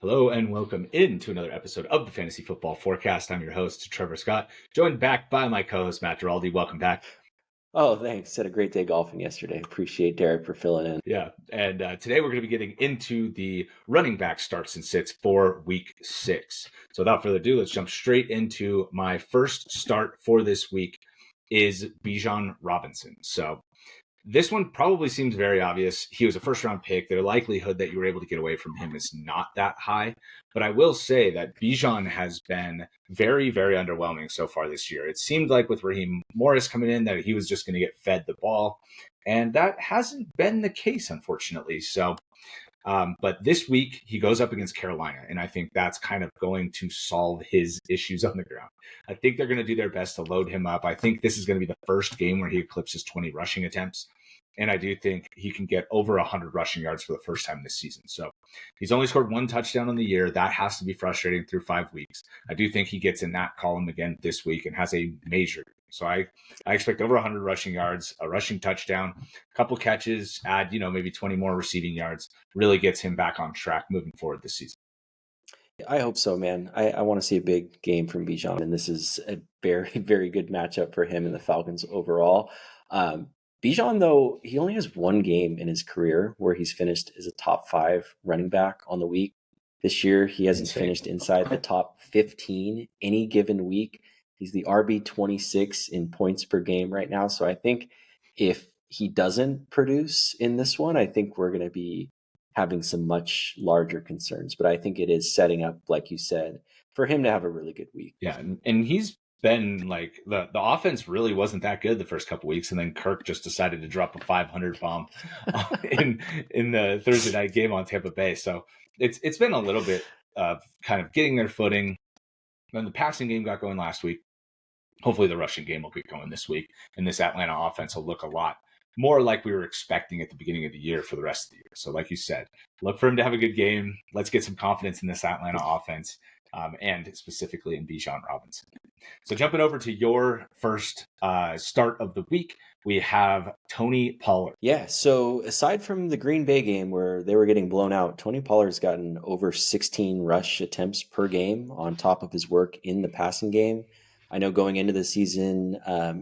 Hello and welcome into another episode of the Fantasy Football Forecast. I'm your host, Trevor Scott, joined back by my co-host, Matt Giraldi. Welcome back. Oh, thanks. Had a great day golfing yesterday. Appreciate Derek for filling in. Yeah, and today we're going to be getting into the running back starts and sits for Week 6. So without further ado, let's jump straight into my first start for this week is Bijan Robinson. So this one probably seems very obvious. He was a first-round pick. The likelihood that you were able to get away from him is not that high. But I will say that Bijan has been very, very underwhelming so far this year. It seemed like with Raheem Morris coming in that he was just going to get fed the ball. And that hasn't been the case, unfortunately. But this week he goes up against Carolina, and I think that's kind of going to solve his issues on the ground. I think they're going to do their best to load him up. I think this is going to be the first game where he eclipses 20 rushing attempts. And I do think he can get over 100 rushing yards for the first time this season. So he's only scored one touchdown on the year. That has to be frustrating through 5 weeks. I do think he gets in that column again this week and has a major. So I expect over 100 rushing yards, a rushing touchdown, a couple catches, add, maybe 20 more receiving yards, really gets him back on track moving forward this season. I hope so, man. I want to see a big game from Bijan, and this is a very, very good matchup for him and the Falcons overall. Bijan, though, he only has one game in his career where he's finished as a top 5 running back on the week. This year, he hasn't finished inside the top 15 any given week. He's the RB26 in points per game right now. So I think if he doesn't produce in this one, I think we're going to be having some much larger concerns. But I think it is setting up, like you said, for him to have a really good week. Yeah, and he's been like the offense really wasn't that good the first couple weeks, and then Kirk just decided to drop a 500 bomb in the Thursday night game on Tampa Bay. So it's been a little bit of kind of getting their footing. Then the passing game got going last week. Hopefully the rushing game will get going this week, and this Atlanta offense will look a lot more like we were expecting at the beginning of the year for the rest of the year. So like you said, look for him to have a good game. Let's get some confidence in this Atlanta offense. And specifically in Bijan Robinson. So jumping over to your first start of the week, we have Tony Pollard. Yeah, so aside from the Green Bay game where they were getting blown out, Tony Pollard's gotten over 16 rush attempts per game on top of his work in the passing game. I know going into the season,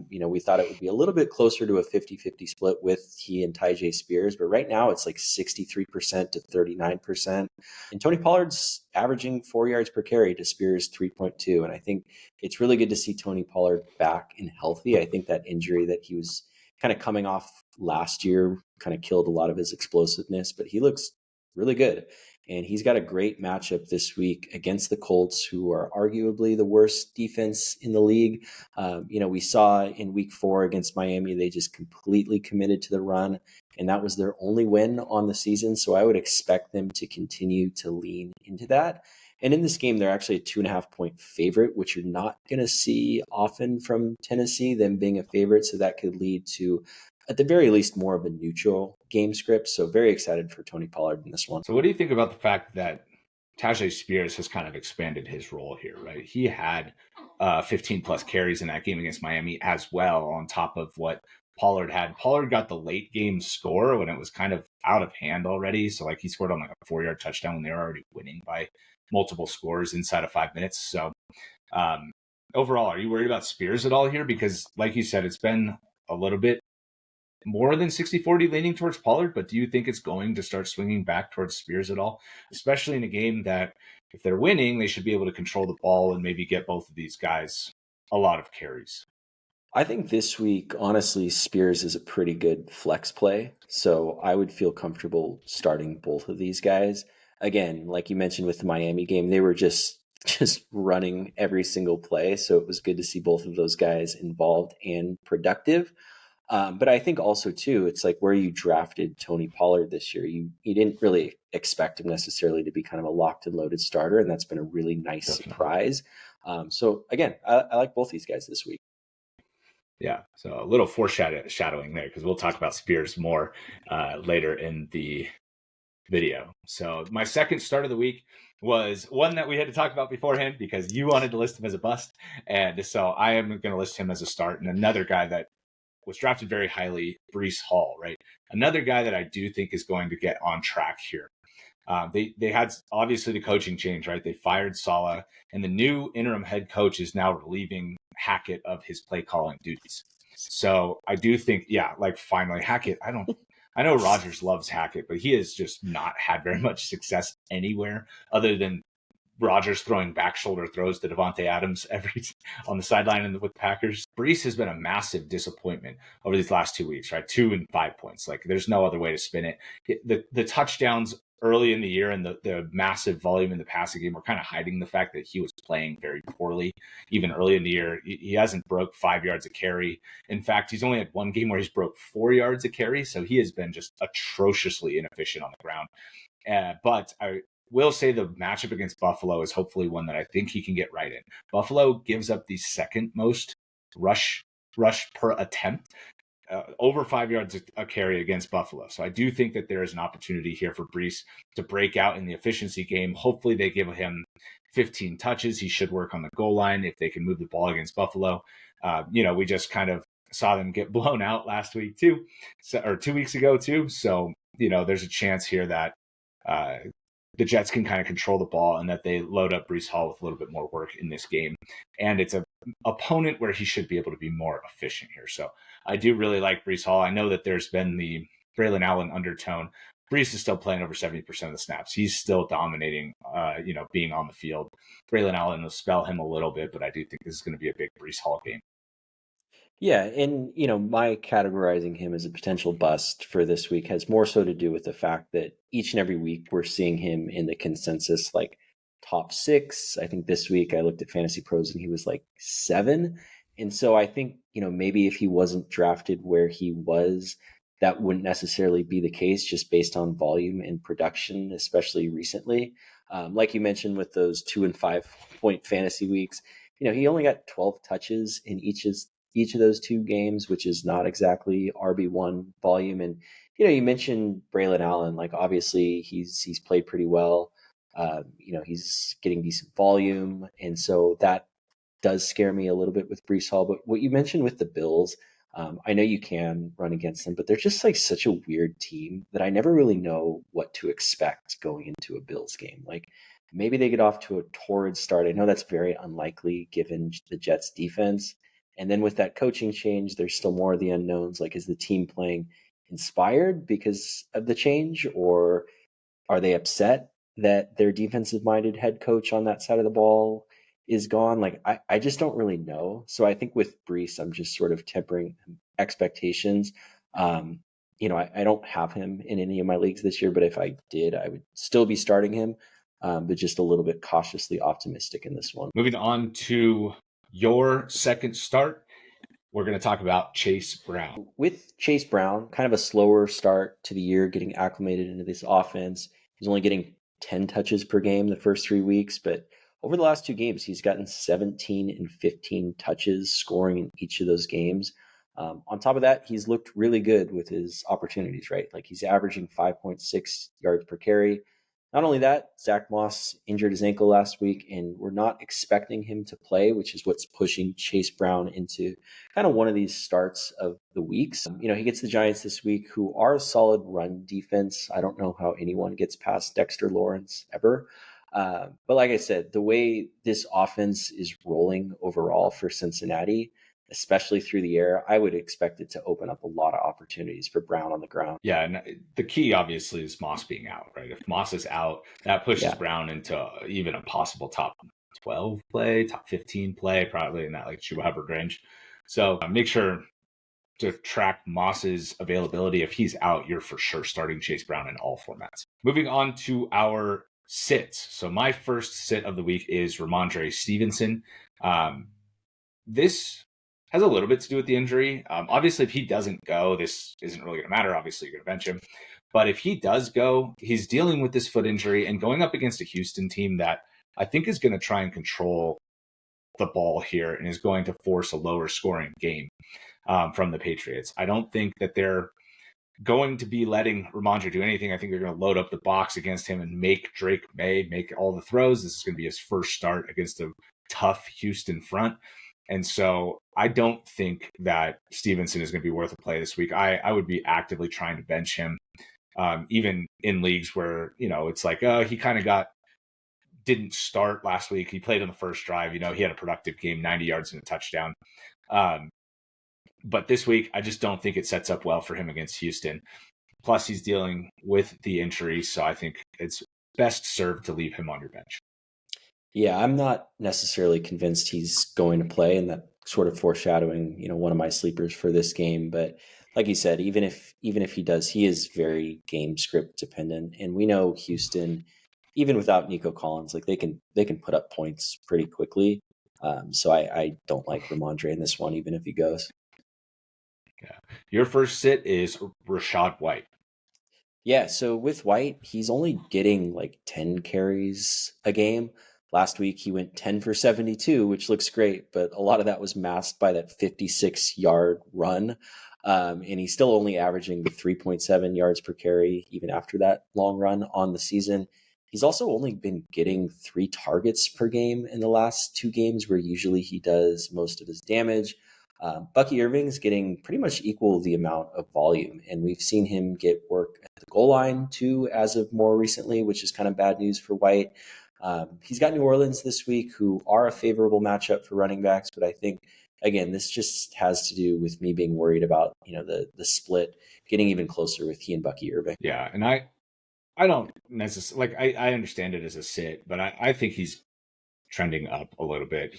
we thought it would be a little bit closer to a 50-50 split with he and Tyjae Spears, but right now it's like 63% to 39%. And Tony Pollard's averaging 4 yards per carry to Spears 3.2. And I think it's really good to see Tony Pollard back and healthy. I think that injury that he was kind of coming off last year kind of killed a lot of his explosiveness, but he looks really good. And he's got a great matchup this week against the Colts, who are arguably the worst defense in the league. We saw in week 4 against Miami, they just completely committed to the run, and that was their only win on the season. So I would expect them to continue to lean into that. And in this game, they're actually a 2.5-point favorite, which you're not going to see often from Tennessee, them being a favorite. So that could lead to, at the very least, more of a neutral game script. So very excited for Tony Pollard in this one. So what do you think about the fact that Tyjae Spears has kind of expanded his role here, right? He had 15 plus carries in that game against Miami as well, on top of what Pollard had. Pollard got the late game score when it was kind of out of hand already. So like he scored on like a 4-yard touchdown when they were already winning by multiple scores inside of 5 minutes. So overall, are you worried about Spears at all here? Because like you said, it's been a little bit more than 60-40 leaning towards Pollard, but do you think it's going to start swinging back towards Spears at all? Especially in a game that if they're winning, they should be able to control the ball and maybe get both of these guys a lot of carries. I think this week, honestly, Spears is a pretty good flex play. So I would feel comfortable starting both of these guys. Again, like you mentioned with the Miami game, they were just running every single play. So it was good to see both of those guys involved and productive. But I think also, too, it's like where you drafted Tony Pollard this year. You didn't really expect him necessarily to be kind of a locked and loaded starter, and that's been a really nice surprise. So, again, I like both these guys this week. Yeah, so a little foreshadowing there, because we'll talk about Spears more later in the video. So my second start of the week was one that we had to talk about beforehand because you wanted to list him as a bust. And so I am going to list him as a start. And another guy that was drafted very highly, Breece Hall, right? Another guy that I do think is going to get on track here. They had obviously the coaching change, right? They fired Saleh, and the new interim head coach is now relieving Hackett of his play calling duties. So I do think, yeah, like finally Hackett. I know Rodgers loves Hackett, but he has just not had very much success anywhere other than Rodgers throwing back shoulder throws to Devontae Adams every on the sideline with Packers. Breece has been a massive disappointment over these last 2 weeks, right? 2 and 5 points. Like there's no other way to spin it. The touchdowns early in the year and the massive volume in the passing game were kind of hiding the fact that he was playing very poorly. Even early in the year, he hasn't broke 5 yards a carry. In fact, he's only had one game where he's broke 4 yards a carry. So he has been just atrociously inefficient on the ground. But I will say the matchup against Buffalo is hopefully one that I think he can get right in. Buffalo gives up the second most rush per attempt, over 5 yards a carry against Buffalo. So I do think that there is an opportunity here for Breece to break out in the efficiency game. Hopefully they give him 15 touches. He should work on the goal line if they can move the ball against Buffalo. We just kind of saw them get blown out last week too, or 2 weeks ago too. So, there's a chance here that the Jets can kind of control the ball and that they load up Breece Hall with a little bit more work in this game. And it's an opponent where he should be able to be more efficient here. So I do really like Breece Hall. I know that there's been the Braylon Allen undertone. Breece is still playing over 70% of the snaps. He's still dominating, being on the field. Braylon Allen will spell him a little bit, but I do think this is going to be a big Breece Hall game. Yeah, and my categorizing him as a potential bust for this week has more so to do with the fact that each and every week we're seeing him in the consensus like top 6. I think this week I looked at Fantasy Pros and he was like 7. And so I think, maybe if he wasn't drafted where he was, that wouldn't necessarily be the case just based on volume and production, especially recently. Like you mentioned with those 2 and 5 point fantasy weeks, he only got 12 touches in each of those 2 games, which is not exactly RB1 volume. And, you mentioned Braylon Allen, like obviously he's played pretty well. He's getting decent volume. And so that does scare me a little bit with Breece Hall. But what you mentioned with the Bills, I know you can run against them, but they're just like such a weird team that I never really know what to expect going into a Bills game. Like maybe they get off to a torrid start. I know that's very unlikely given the Jets defense. And then with that coaching change, there's still more of the unknowns. Like, is the team playing inspired because of the change, or are they upset that their defensive-minded head coach on that side of the ball is gone? Like, I just don't really know. So I think with Breece, I'm just sort of tempering expectations. I don't have him in any of my leagues this year, but if I did, I would still be starting him, but just a little bit cautiously optimistic in this one. Moving on to your second start, we're going to talk about Chase Brown. With Chase Brown, kind of a slower start to the year, getting acclimated into this offense. He's only getting 10 touches per game the first 3 weeks, but over the last 2 games, he's gotten 17 and 15 touches, scoring in each of those games. On top of that, he's looked really good with his opportunities, right? Like he's averaging 5.6 yards per carry. Not only that, Zach Moss injured his ankle last week, and we're not expecting him to play, which is what's pushing Chase Brown into kind of one of these starts of the weeks. He gets the Giants this week, who are a solid run defense. I don't know how anyone gets past Dexter Lawrence ever. But like I said, the way this offense is rolling overall for Cincinnati, especially through the air, I would expect it to open up a lot of opportunities for Brown on the ground. Yeah, and the key obviously is Moss being out, right? If Moss is out, that pushes Brown into even a possible top 12 play, top 15 play, probably in that like Chuba Hubbard range. So make sure to track Moss's availability. If he's out, you're for sure starting Chase Brown in all formats. Moving on to our sits. So my first sit of the week is Rhamondre Stevenson. This has a little bit to do with the injury. Obviously, if he doesn't go, this isn't really going to matter. Obviously, you're going to bench him. But if he does go, he's dealing with this foot injury and going up against a Houston team that I think is going to try and control the ball here and is going to force a lower scoring game from the Patriots. I don't think that they're going to be letting Rhamondre do anything. I think they're going to load up the box against him and make Drake May make all the throws. This is going to be his first start against a tough Houston front. And so I don't think that Stevenson is going to be worth a play this week. I would be actively trying to bench him. even in leagues where, it's like, he kind of didn't start last week. He played on the first drive. He had a productive game, 90 yards and a touchdown. But this week, I just don't think it sets up well for him against Houston. Plus, he's dealing with the injury, so I think it's best served to leave him on your bench. Yeah, I'm not necessarily convinced he's going to play, and that sort of foreshadowing, one of my sleepers for this game. But like you said, even if he does, he is very game script dependent, and we know Houston, even without Nico Collins, like they can put up points pretty quickly. So I don't like Rhamondre in this one, even if he goes. Yeah, your first sit is Rachaad White. Yeah, so with White, he's only getting like 10 carries a game. Last week, he went 10 for 72, which looks great, but a lot of that was masked by that 56-yard run. And he's still only averaging 3.7 yards per carry, even after that long run on the season. He's also only been getting 3 targets per game in the last 2 games, where usually he does most of his damage. Bucky Irving's getting pretty much equal the amount of volume, and we've seen him get work at the goal line too, as of more recently, which is kind of bad news for White. He's got New Orleans this week, who are a favorable matchup for running backs, but I think, again, this just has to do with me being worried about the split getting even closer with he and Bucky Irving. Yeah, and I don't necessarily I understand it as a sit, but I think he's trending up a little bit.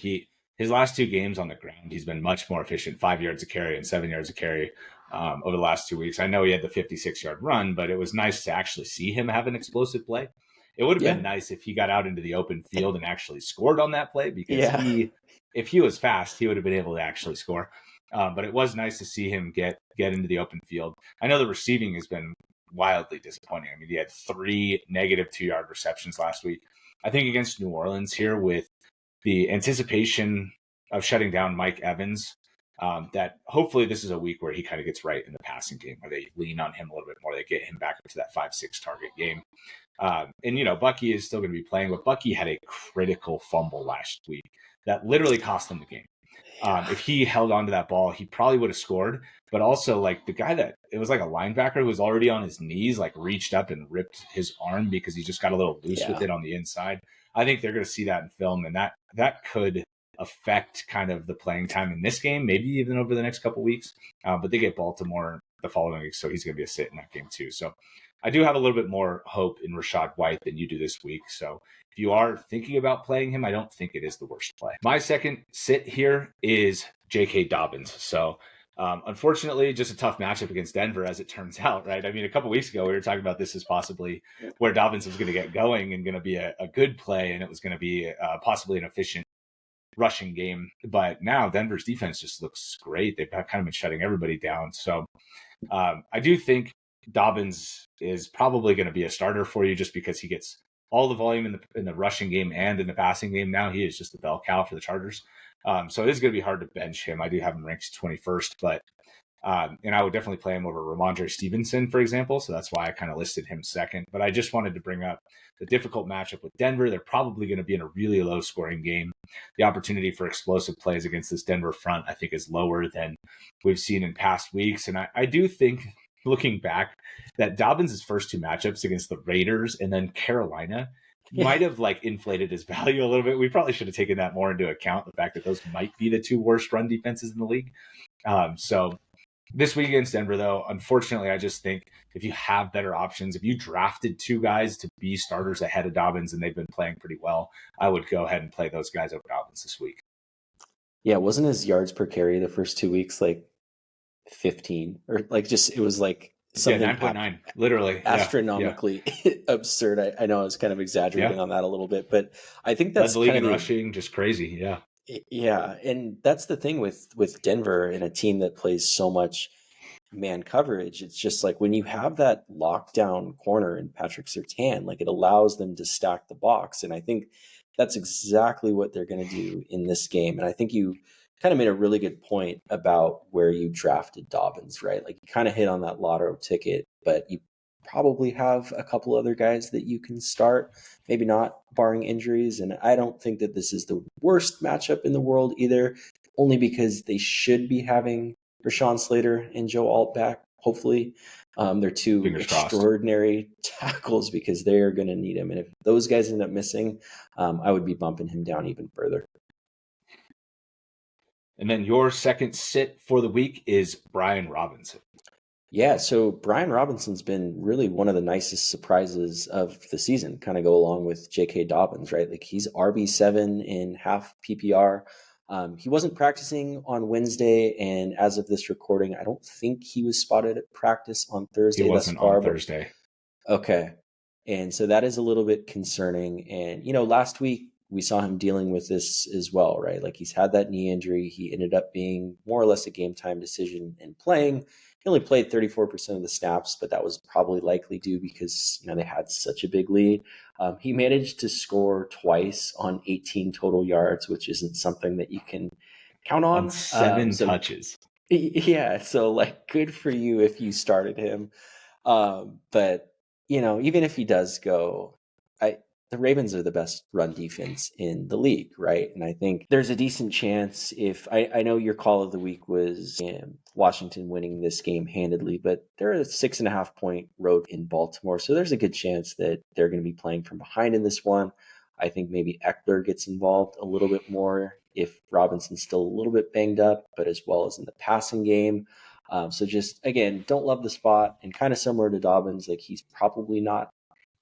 His last 2 games on the ground, he's been much more efficient, 5 yards a carry and 7 yards a carry over the last 2 weeks. I know he had the 56-yard run, but it was nice to actually see him have an explosive play. It would have been nice if he got out into the open field and actually scored on that play, because if he was fast, he would have been able to actually score. But it was nice to see him get into the open field. I know the receiving has been wildly disappointing. I mean, he had 3 negative 2-yard receptions last week. I think against New Orleans here, with the anticipation of shutting down Mike Evans, that hopefully this is a week where he kind of gets right in the passing game, where they lean on him a little bit more. They get him back up to that 5-6 target game. And Bucky is still going to be playing, but Bucky had a critical fumble last week that literally cost them the game. If he held on to that ball, he probably would have scored. But also, like, the guy it was like a linebacker who was already on his knees, like reached up and ripped his arm because he just got a little loose with it on the inside. I think they're going to see that in film, and that could affect kind of the playing time in this game, maybe even over the next couple weeks. But they get Baltimore the following week, so he's going to be a sit in that game too. So I do have a little bit more hope in Rachaad White than you do this week. So if you are thinking about playing him, I don't think it is the worst play. My second sit here is J.K. Dobbins. So unfortunately, just a tough matchup against Denver, as it turns out, right? I mean, a couple weeks ago, we were talking about this as possibly where Dobbins was going to get going and going to be a good play, and it was going to be possibly an efficient rushing game. But now Denver's defense just looks great. They've kind of been shutting everybody down. So I do think Dobbins is probably going to be a starter for you, just because he gets all the volume in the rushing game and in the passing game. Now he is just the bell cow for the Chargers. So it is going to be hard to bench him. I do have him ranked 21st, but and I would definitely play him over Rhamondre Stevenson, for example. So that's why I kind of listed him second. But I just wanted to bring up the difficult matchup with Denver. They're probably going to be in a really low scoring game. The opportunity for explosive plays against this Denver front, I think, is lower than we've seen in past weeks. And I do think, looking back, that Dobbins' first 2 matchups against the Raiders and then Carolina might have inflated his value a little bit. We probably should have taken that more into account, the fact that those might be the 2 worst run defenses in the league. So this week against Denver, though, unfortunately, I just think if you have better options, if you drafted 2 guys to be starters ahead of Dobbins and they've been playing pretty well, I would go ahead and play those guys over Dobbins this week. Yeah, wasn't his yards per carry the first 2 weeks 15, or it was something 9.9, literally astronomically absurd. I know I was kind of exaggerating on that a little bit, but I think that's the league in rushing, just crazy. Yeah, and that's the thing with Denver and a team that plays so much man coverage. It's just when you have that lockdown corner in Patrick Surtain, it allows them to stack the box, and I think that's exactly what they're going to do in this game. And I think you kind of made a really good point about where you drafted Dobbins, right? You kind of hit on that lotto ticket, but you probably have a couple other guys that you can start, maybe not barring injuries. And I don't think that this is the worst matchup in the world either, only because they should be having Rashawn Slater and Joe Alt back, hopefully. They're two Fingers crossed. extraordinary tackles because they are going to need him. And if those guys end up missing, I would be bumping him down even further. And then your second sit for the week is Bijan Robinson. Yeah, so Bijan Robinson's been really one of the nicest surprises of the season, kind of go along with J.K. Dobbins, right? Like he's RB7 in half PPR. He wasn't practicing on Wednesday, and as of this recording, I don't think he was spotted at practice on Thursday. He wasn't thus far, on Thursday. Okay. And so that is a little bit concerning. And, last week we saw him dealing with this as well, right? Like he's had that knee injury. He ended up being more or less a game time decision and playing. He only played 34% of the snaps, but that was probably likely due because, they had such a big lead. He managed to score twice on 18 total yards, which isn't something that you can count on. 7 touches. Yeah. So good for you if you started him. But even if he does go, the Ravens are the best run defense in the league, right? And I think there's a decent chance if I know your call of the week was Washington winning this game handedly, but they're a 6.5 point road in Baltimore. So there's a good chance that they're going to be playing from behind in this one. I think maybe Eckler gets involved a little bit more if Robinson's still a little bit banged up, but as well as in the passing game. So just, again, don't love the spot, and kind of similar to Dobbins, like he's probably not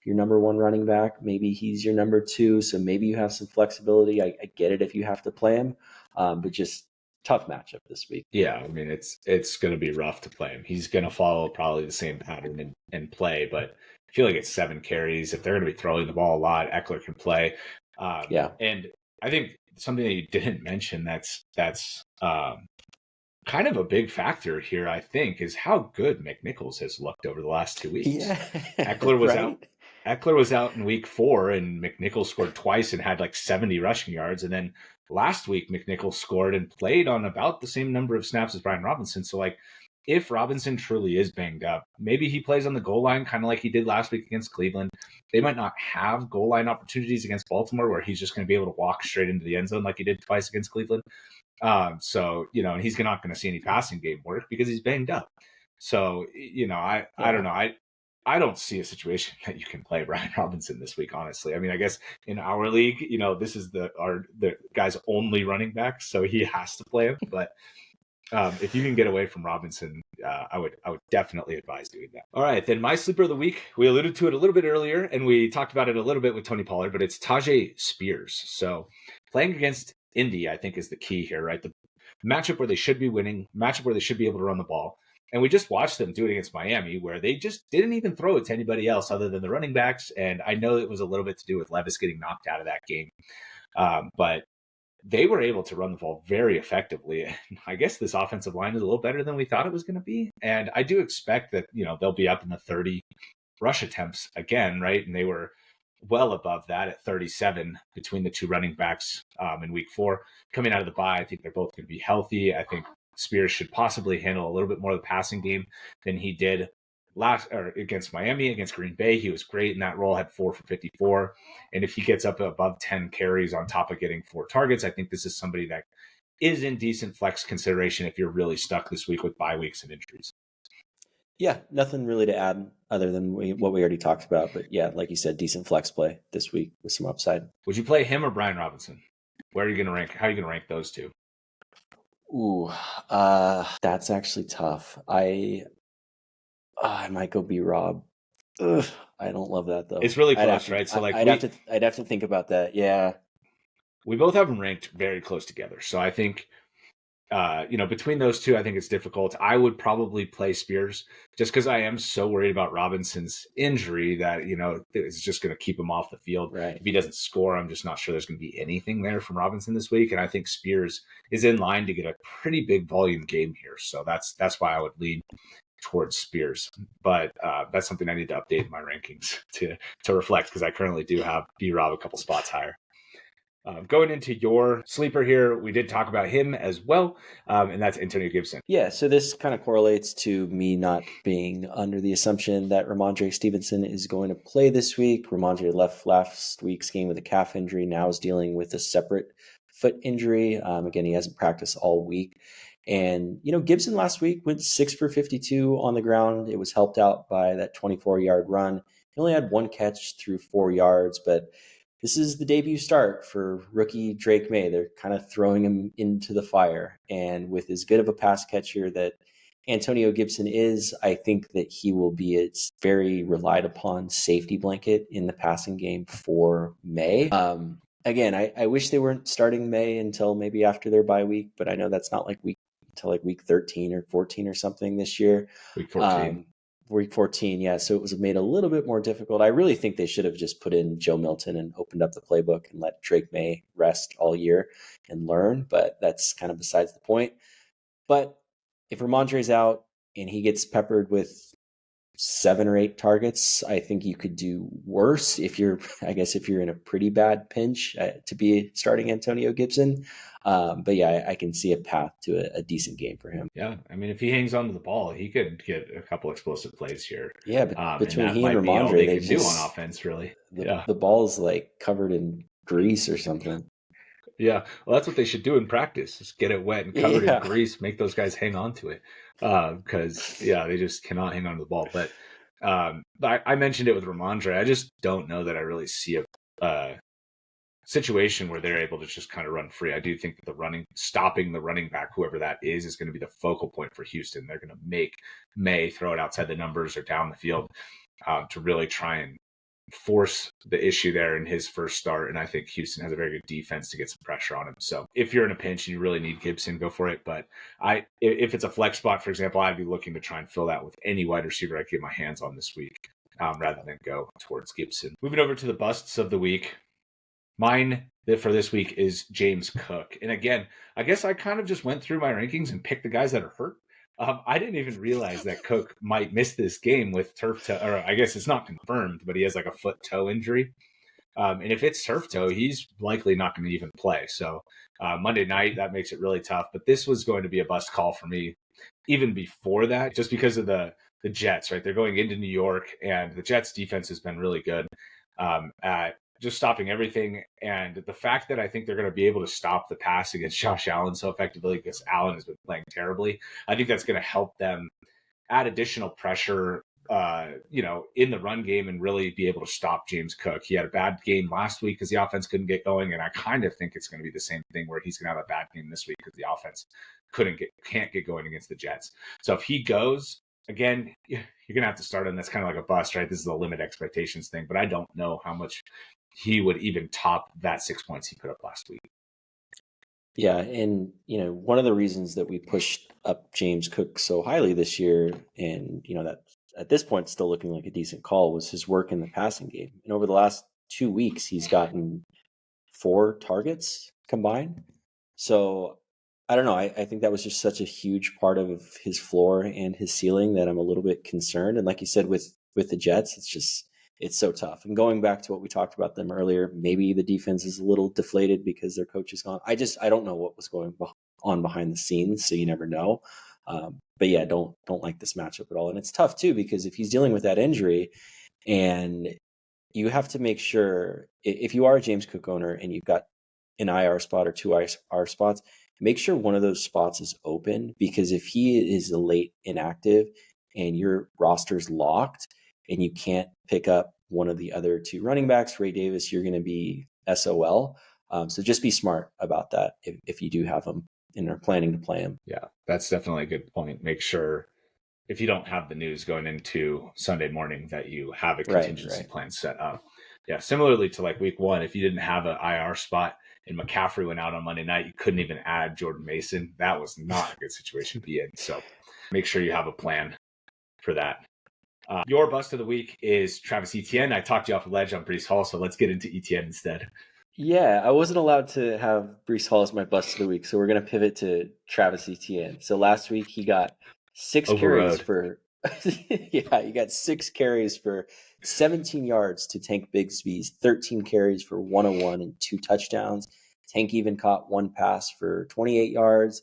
your number one running back. Maybe he's your number two. So maybe you have some flexibility. I get it if you have to play him, but just tough matchup this week. Yeah. I mean, it's going to be rough to play him. He's going to follow probably the same pattern and play, but I feel like it's 7 carries. If they're going to be throwing the ball a lot, Eckler can play. Yeah. And I think something that you didn't mention that's kind of a big factor here, I think, is how good McNichols has looked over the last 2 weeks. Yeah. Eckler was right? out. Eckler was out in week 4, and McNichols scored twice and had 70 rushing yards. And then last week, McNichols scored and played on about the same number of snaps as Bijan Robinson. So, if Robinson truly is banged up, maybe he plays on the goal line, kind of like he did last week against Cleveland. They might not have goal line opportunities against Baltimore where he's just going to be able to walk straight into the end zone like he did twice against Cleveland. And he's not going to see any passing game work because he's banged up. So, I don't know. I don't see a situation that you can play Bijan Robinson this week, honestly. I mean, I guess in our league, this is the guy's only running back, so he has to play him. But if you can get away from Robinson, I would definitely advise doing that. All right, then my sleeper of the week, we alluded to it a little bit earlier, and we talked about it a little bit with Tony Pollard, but it's Tyjae Spears. So playing against Indy, I think, is the key here, right? The matchup where they should be winning, matchup where they should be able to run the ball. And we just watched them do it against Miami, where they just didn't even throw it to anybody else other than the running backs. And I know it was a little bit to do with Levis getting knocked out of that game. But they were able to run the ball very effectively. And I guess this offensive line is a little better than we thought it was going to be. And I do expect that, they'll be up in the 30 rush attempts again, right? And they were well above that at 37 between the two running backs in week 4. Coming out of the bye, I think they're both going to be healthy. I think Spears should possibly handle a little bit more of the passing game than he did against Miami. Against Green Bay, he was great in that role, had 4 for 54. And if he gets up above 10 carries on top of getting 4 targets, I think this is somebody that is in decent flex consideration if you're really stuck this week with bye weeks and injuries. Yeah, nothing really to add other than what we already talked about. But yeah, like you said, decent flex play this week with some upside. Would you play him or Bijan Robinson? Where are you going to rank? How are you going to rank those two? Ooh, that's actually tough. I might go B-Rob. I don't love that though. It's really close, right? So I'd have to think about that. Yeah. We both have them ranked very close together. So I think, between those two, I think it's difficult. I would probably play Spears just because I am so worried about Robinson's injury that, it's just going to keep him off the field. Right. If he doesn't score, I'm just not sure there's going to be anything there from Robinson this week. And I think Spears is in line to get a pretty big volume game here. So that's why I would lean towards Spears. But that's something I need to update my rankings to reflect because I currently do have B-Rob a couple spots higher. Going into your sleeper here, we did talk about him as well, and that's Antonio Gibson. Yeah, so this kind of correlates to me not being under the assumption that Rhamondre Stevenson is going to play this week. Rhamondre left last week's game with a calf injury, now is dealing with a separate foot injury. Again, he hasn't practiced all week. And, Gibson last week went 6 for 52 on the ground. It was helped out by that 24-yard run. He only had one catch through 4 yards, but this is the debut start for rookie Drake May. They're kind of throwing him into the fire. And with as good of a pass catcher that Antonio Gibson is, I think that he will be a very relied upon safety blanket in the passing game for May. Again, I wish they weren't starting May until maybe after their bye week, but I know that's not until week 13 or 14 or something this year. Week 14. Week 14, yeah. So it was made a little bit more difficult. I really think they should have just put in Joe Milton and opened up the playbook and let Drake May rest all year and learn, but that's kind of besides the point. But if Rhamondre's out and he gets peppered with 7 or 8 targets, I think you could do worse if you're in a pretty bad pinch to be starting Antonio Gibson. But yeah, I can see a path to a decent game for him. Yeah, I mean, if he hangs on to the ball, he could get a couple explosive plays here. Yeah, but between and he and Rhamondre, they can do on offense, really. The ball's like covered in grease or something. Yeah, well, that's what they should do in practice: is get it wet and covered in grease, make those guys hang on to it, because they just cannot hang on to the ball. But I mentioned it with Rhamondre. I just don't know that I really see a situation where they're able to just kind of run free. I do think that stopping the running back, whoever that is going to be the focal point for Houston. They're going to make May throw it outside the numbers or down the field to really try and force the issue there in his first start. And I think Houston has a very good defense to get some pressure on him. So if you're in a pinch and you really need Gibson, go for it. But if it's a flex spot, for example, I'd be looking to try and fill that with any wide receiver I can get my hands on this week, rather than go towards Gibson. Moving over to the busts of the week. Mine for this week is James Cook. And again, I guess I kind of just went through my rankings and picked the guys that are hurt. I didn't even realize that Cook might miss this game with turf toe, or I guess it's not confirmed, but he has like a foot toe injury. And if it's turf toe, he's likely not going to even play. So Monday night, that makes it really tough. But this was going to be a bust call for me even before that, just because of the Jets, right? They're going into New York, and the Jets defense has been really good at just stopping everything. And the fact that I think they're going to be able to stop the pass against Josh Allen so effectively, because Allen has been playing terribly, I think that's going to help them add additional pressure, in the run game and really be able to stop James Cook. He had a bad game last week because the offense couldn't get going. And I kind of think it's going to be the same thing where he's going to have a bad game this week because the offense can't get going against the Jets. So if he goes, again, you're going to have to start him. That's kind of like a bust, right? This is a limit expectations thing, but I don't know how much he would even top that 6 points he put up last week. Yeah, and one of the reasons that we pushed up James Cook so highly this year, and that at this point still looking like a decent call, was his work in the passing game. And over the last 2 weeks, he's gotten 4 targets combined. So I don't know. I think that was just such a huge part of his floor and his ceiling that I'm a little bit concerned. And like you said, with the Jets, it's so tough. And going back to what we talked about them earlier, maybe the defense is a little deflated because their coach is gone. I don't know what was going on behind the scenes, so you never know. But yeah, don't like this matchup at all. And it's tough too, because if he's dealing with that injury, and you have to make sure, if you are a James Cook owner and you've got an IR spot or 2 IR spots, make sure one of those spots is open, because if he is a late inactive and your roster's locked and you can't pick up one of the other 2 running backs, Ray Davis, you're going to be SOL. So just be smart about that if you do have him and are planning to play him. Yeah, that's definitely a good point. Make sure, if you don't have the news going into Sunday morning, that you have a contingency plan set up. Yeah, similarly to like week 1, if you didn't have an IR spot and McCaffrey went out on Monday night, you couldn't even add Jordan Mason. That was not a good situation to be in. So make sure you have a plan for that. Your bust of the week is Travis Etienne. I talked you off the ledge on Breece Hall, so let's get into Etienne instead. Yeah, I wasn't allowed to have Breece Hall as my bust of the week, so we're going to pivot to Travis Etienne. So last week he got 6 carries for he got 6 carries for 17 yards to Tank Bigsby's 13 carries for 101 and 2 touchdowns. Tank even caught 1 pass for 28 yards.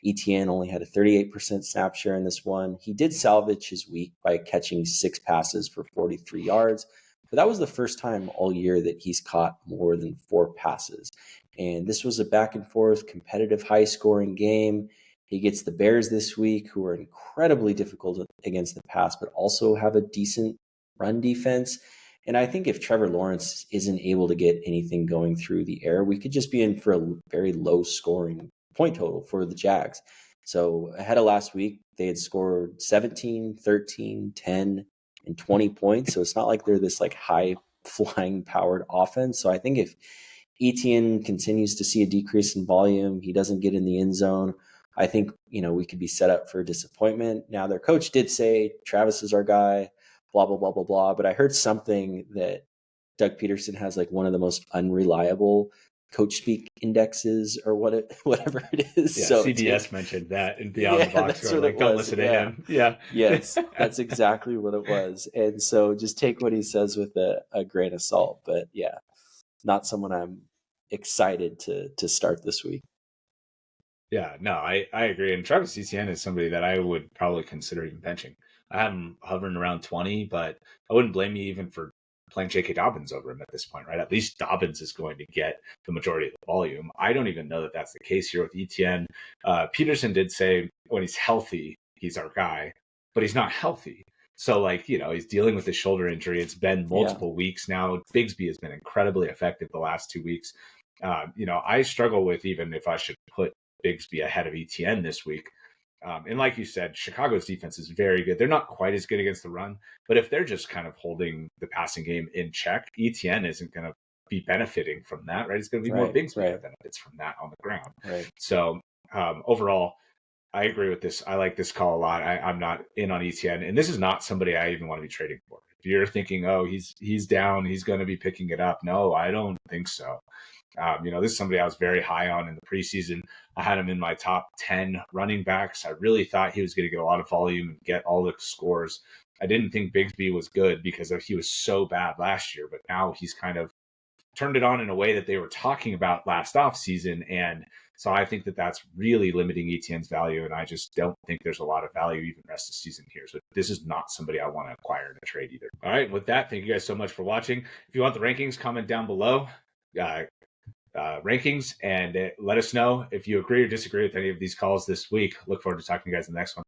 Etienne only had a 38% snap share in this one. He did salvage his week by catching 6 passes for 43 yards. But that was the first time all year that he's caught more than 4 passes. And this was a back and forth, competitive, high-scoring game. He gets the Bears this week, who are incredibly difficult against the pass, but also have a decent run defense. And I think if Trevor Lawrence isn't able to get anything going through the air, we could just be in for a very low scoring point total for the Jags. So ahead of last week, they had scored 17, 13, 10, and 20 points. So it's not like they're this like high flying powered offense. So I think if Etienne continues to see a decrease in volume, he doesn't get in the end zone, I think, we could be set up for disappointment. Now, their coach did say Travis is our guy, blah, blah, blah, blah, blah. But I heard something that Doug Peterson has like one of the most unreliable coach speak indexes or whatever it is. Yeah, so CBS mentioned that in Beyond the Box Score. Like, don't listen to him. Yeah. Yes, that's exactly what it was. And so just take what he says with a grain of salt. But yeah, not someone I'm excited to start this week. Yeah, no, I agree. And Travis Etienne is somebody that I would probably consider even benching. I have him hovering around 20, but I wouldn't blame you even for playing J.K. Dobbins over him at this point, right? At least Dobbins is going to get the majority of the volume. I don't even know that that's the case here with Etienne. Peterson did say when he's healthy, he's our guy, but he's not healthy. So, he's dealing with his shoulder injury. It's been multiple weeks now. Bigsby has been incredibly effective the last 2 weeks. I struggle with even if I should put Bigsby ahead of Etienne this week. And like you said, Chicago's defense is very good. They're not quite as good against the run, but if they're just kind of holding the passing game in check, Etienne isn't going to be benefiting from that, right? It's going to be more Bigsby that benefits from that on the ground. Right. So overall, I agree with this. I like this call a lot. I'm not in on Etienne, and this is not somebody I even want to be trading for. If you're thinking, oh, he's down, he's going to be picking it up. No, I don't think so. This is somebody I was very high on in the preseason. I had him in my top 10 running backs. I really thought he was going to get a lot of volume and get all the scores. I didn't think Bigsby was good because he was so bad last year, but now he's kind of turned it on in a way that they were talking about last offseason. And so I think that that's really limiting Etienne's value. And I just don't think there's a lot of value even rest of the season here. So this is not somebody I want to acquire in a trade either. All right. With that, thank you guys so much for watching. If you want the rankings, comment down below. Rankings and let us know if you agree or disagree with any of these calls this week. Look forward to talking to you guys in the next one.